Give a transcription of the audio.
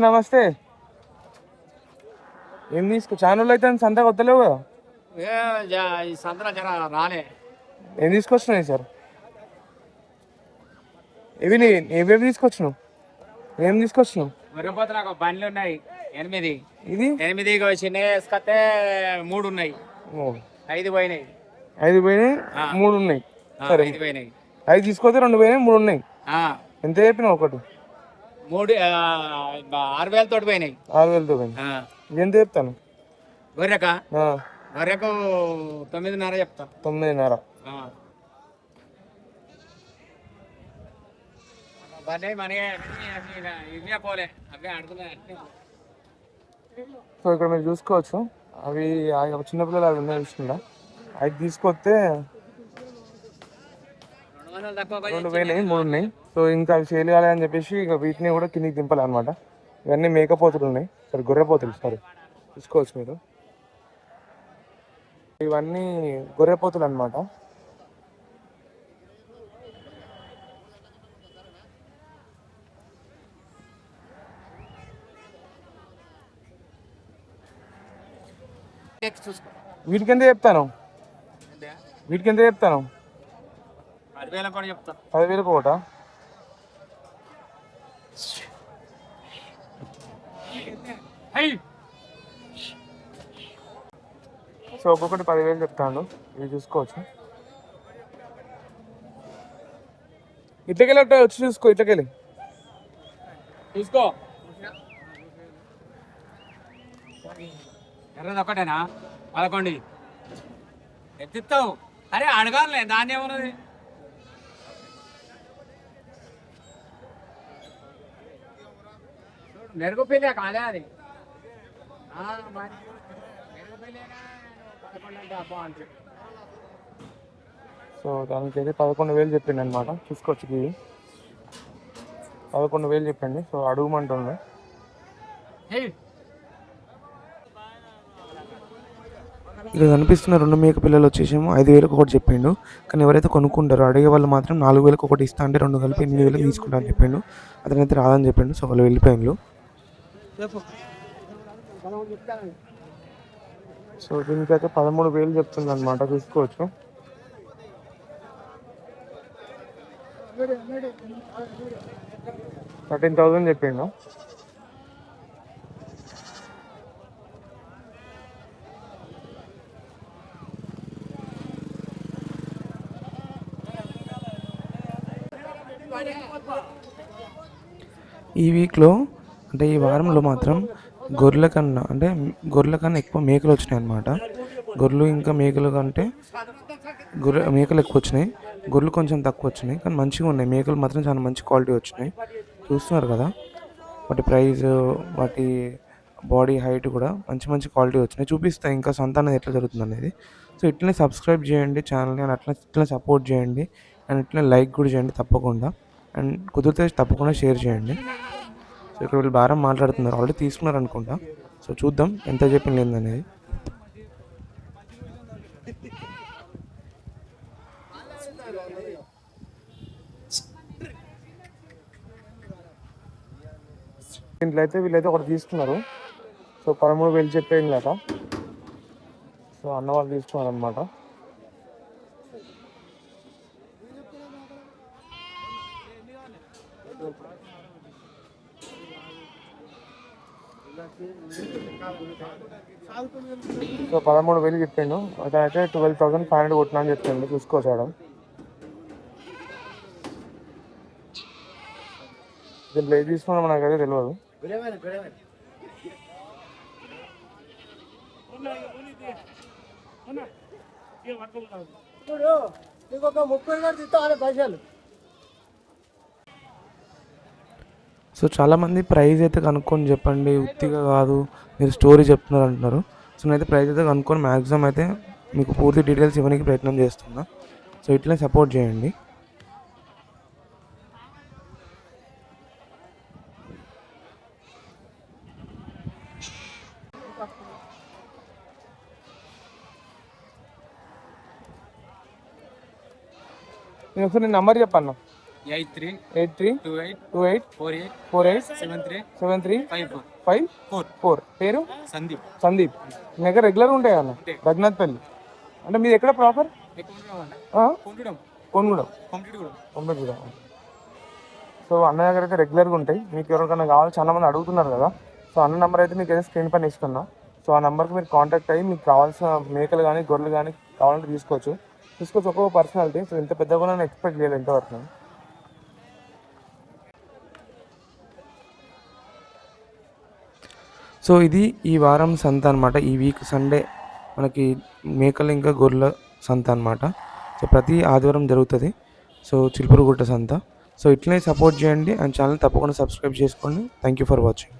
నమస్తే. ఏం తీసుకో ఛానల్ అయితే సంత కొత్తలేవు కదా? ఈ సంతలో జర రాలే. ఏం తీసుకొచ్చినాయి సార్? ఏవేవి తీసుకొచ్చినావు? ఏం తీసుకొచ్చినావు? మరిపోతే నాకు బండ్లు ఉన్నాయి 8. ఇది 8 చిన్న వేసుకొస్తే 3 ఉన్నాయి. 5 పోయినాయి. 5 పోయినాయి, 3 ఉన్నాయి. సరే 5 పోయినాయి. 5 తీసుకొస్తే 2 పోయినాయి, 3 ఉన్నాయి. ఎంత చెప్పినావు? ఒకటి 6,000 తోటి పోయినాయి. 6,000తో పోయినాయి. ఎంత చెప్తాను? గొర్రెకు 9.5 చెప్తా. 9.5. సో ఇక్కడ మీరు చూసుకోవచ్చు, అవి చిన్నపిల్లలు అవి ఉన్నాయి చూసుకుంటా. అవి తీసుకొస్తే 2 పోయినాయి, 3 ఉన్నాయి. సో ఇంకా అవి సేల్ కాలే అని చెప్పేసి ఇక వీటిని కూడా కిందికి దింపాలి అనమాట. ఇవన్నీ మేకపోతులు ఉన్నాయి, సరే గొర్రెపోతులు. సరే చూసుకోవచ్చు మీరు, ఇవన్నీ గొర్రెపోతులు అనమాట. వీటికి ఎంత చెప్తాను? 10,000 కూడా చెప్తా. 10,000 ఒకటా? సో ఒక్కొక్కటి 10,000 చెప్తాను. ఇవి చూసుకోవచ్చు. ఇట్లకెళ్ళి వచ్చి చూసుకో, ఇట్లకెళ్ళి చూసుకో. ఎర్రది ఒకటేనా? 11 ఎత్తిస్తావు. అరే అడగాలే, దాన్ని ఏమున్నది? మెరుగు పిల్ల కాదే అది. సో దానికి అయితే 11,000 చెప్పిండి అనమాట. చూసుకోవచ్చు, ఇది 11,000 చెప్పండి. సో అడుగుమంటుండే. ఇక్కడ కనిపిస్తున్న 2 మేక పిల్లలు వచ్చేసేమో 5,000 ఒకటి చెప్పిండు. కానీ ఎవరైతే కొనుక్కుంటారో అడిగే వాళ్ళు మాత్రం 4,000 ఒకటి ఇస్తా అంటే 2 కలిపి 8,000 తీసుకుంటా అని చెప్పిండు. అతనైతే రాదని చెప్పిండు. సో వాళ్ళు వెళ్ళిపోయిండు. సో దీనికైతే 13,000 చెప్తుంది అనమాట. చూసుకోవచ్చు. $13,000 చెప్పిండు. ఈ వీక్లో అంటే ఈ వారంలో మాత్రం గొర్రెల కన్నా ఎక్కువ మేకలు వచ్చినాయి అన్నమాట. గొర్రెలు ఇంకా మేకలు కంటే మేకలు ఎక్కువ వచ్చినాయి, గొర్రెలు కొంచెం తక్కువ వచ్చినాయి. కానీ మంచిగా ఉన్నాయి. మేకలు మాత్రం చాలా మంచి క్వాలిటీ వచ్చినాయి. చూస్తున్నారు కదా, వాటి ప్రైస్, వాటి బాడీ హైట్ కూడా మంచి మంచి క్వాలిటీ వచ్చినాయి. చూపిస్తాయి ఇంకా సంత అనేది ఎట్లా జరుగుతుంది అనేది. సో ఇట్లనే సబ్స్క్రైబ్ చేయండి ఛానల్ని, అండ్ ఇట్లా సపోర్ట్ చేయండి, అండ్ ఇట్లా లైక్ కూడా చేయండి తప్పకుండా. అండ్ కుదిరితే తప్పకుండా షేర్ చేయండి. సో ఇక్కడ వీళ్ళు భారం మాట్లాడుతున్నారు, ఆల్రెడీ తీసుకున్నారు అనుకుంటా. సో చూద్దాం ఎంత చెప్పింది ఏందనేది. దీంట్లో అయితే వీళ్ళైతే ఒకటి తీసుకున్నారు. సో 13,000 చెప్పేది లేక సో అన్న వాళ్ళు తీసుకున్నారు అనమాట. సో 13,000 చెప్పిండు. అతనైతే 12,500 కొట్టినా అని చెప్పిండు. చూసుకోవచ్చాడు. దీంట్లో ఏది తీసుకున్నా నాకైతే తెలియదు. సో చాలామంది ప్రైజ్ అయితే కనుక్కొని చెప్పండి, ఉత్తిగా కాదు మీరు స్టోరీ చెప్తున్నారు అంటున్నారు. సో నేనైతే ప్రైజ్ అయితే కనుక్కొని మ్యాక్సిమం అయితే మీకు పూర్తి డీటెయిల్స్ ఇవ్వడానికి ప్రయత్నం చేస్తున్నా. సో ఇట్లనే సపోర్ట్ చేయండి. నేను ఒకసారి నేను నంబర్ చెప్పన్న 83 83 28 28 48 48 73 73 54 54 పేరు సందీప్. సందీప్. మీ దగ్గర రెగ్యులర్గా ఉంటాయి అన్న రఘునాథ్పల్లి అంటే మీది ఎక్కడ ప్రాపర్? కొనుగూడెం. కొంపెట్గూడెం. సో అన్న దగ్గర అయితే రెగ్యులర్గా ఉంటాయి. మీకు ఎవరికైనా కావాలి, చాలా మంది అడుగుతున్నారు కదా. సో అన్న నెంబర్ అయితే మీకు ఏదైతే స్క్రీన్ పైన ఇస్తున్నా. సో ఆ నెంబర్కి మీరు కాంటాక్ట్ అయ్యి మీకు కావాల్సిన మేకలు కానీ గొర్రెలు కానీ కావాలంటే తీసుకోవచ్చు. ఒక్కొక్క పర్సనాలిటీ. సో ఇంత పెద్దగా నేను ఎక్స్పెక్ట్ చేయలేదు ఇంతవరకు. సో ఇది ఈ వారం సంత అనమాట. ఈ వీక్ సండే మనకి మేకలు ఇంకా గొర్రెల సంత అనమాట. సో ప్రతి ఆదివారం జరుగుతుంది. సో చిలుపురుగుట్ట సంత. సో ఇట్లనే సపోర్ట్ చేయండి అండ్ ఛానల్ తప్పకుండా సబ్స్క్రైబ్ చేసుకోండి. Thank you for watching.